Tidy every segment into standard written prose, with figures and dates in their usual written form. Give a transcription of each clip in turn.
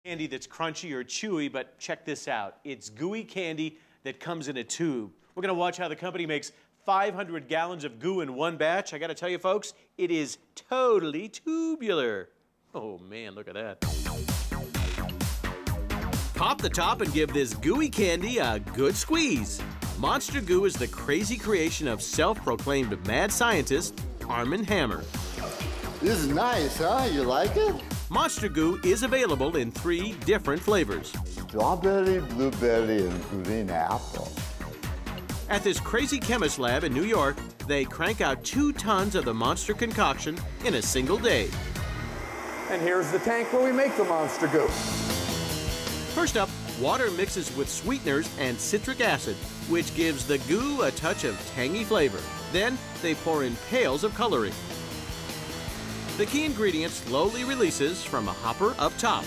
Candy that's crunchy or chewy, but check this out. It's gooey candy that comes in a tube. We're going to watch how the company makes 500 gallons of goo in one batch. I got to tell you, folks, it is totally tubular. Oh, man, look at that. Pop the top and give this gooey candy a good squeeze. Monster Goo is the crazy creation of self-proclaimed mad scientist Arm & Hammer. This is nice, huh? You like it? Monster Goo is available in 3 different flavors. Strawberry, blueberry, and green apple. At this crazy chemist lab in New York, they crank out 2 tons of the monster concoction in a single day. And here's the tank where we make the Monster Goo. First up, water mixes with sweeteners and citric acid, which gives the goo a touch of tangy flavor. Then they pour in pails of coloring. The key ingredient slowly releases from a hopper up top.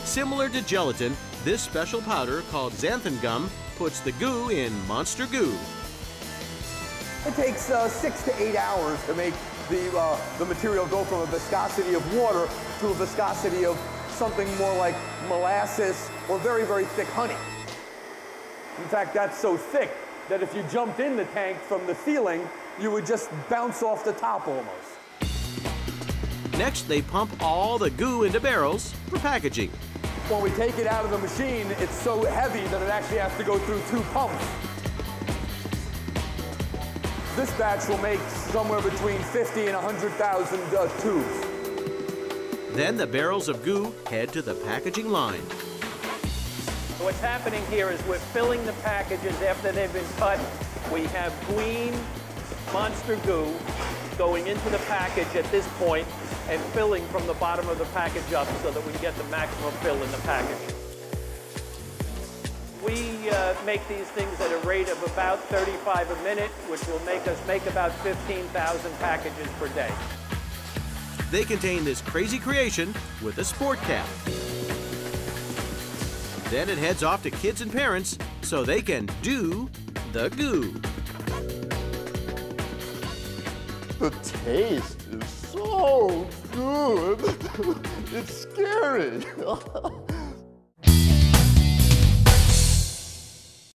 Similar to gelatin, this special powder called xanthan gum puts the goo in Monster Goo. It takes 6 to 8 hours to make the material go from a viscosity of water to a viscosity of something more like molasses or very, very thick honey. In fact, that's so thick that if you jumped in the tank from the ceiling, you would just bounce off the top almost. Next, they pump all the goo into barrels for packaging. When we take it out of the machine, it's so heavy that it actually has to go through 2 pumps. This batch will make somewhere between 50 and 100,000 tubes. Then the barrels of goo head to the packaging line. What's happening here is we're filling the packages after they've been cut. We have green Monster Goo going into the package at this point and filling from the bottom of the package up so that we get the maximum fill in the package. We make these things at a rate of about 35 a minute, which will make us make about 15,000 packages per day. They contain this crazy creation with a sport cap. Then it heads off to kids and parents so they can do the goo. The taste is so good. It's scary.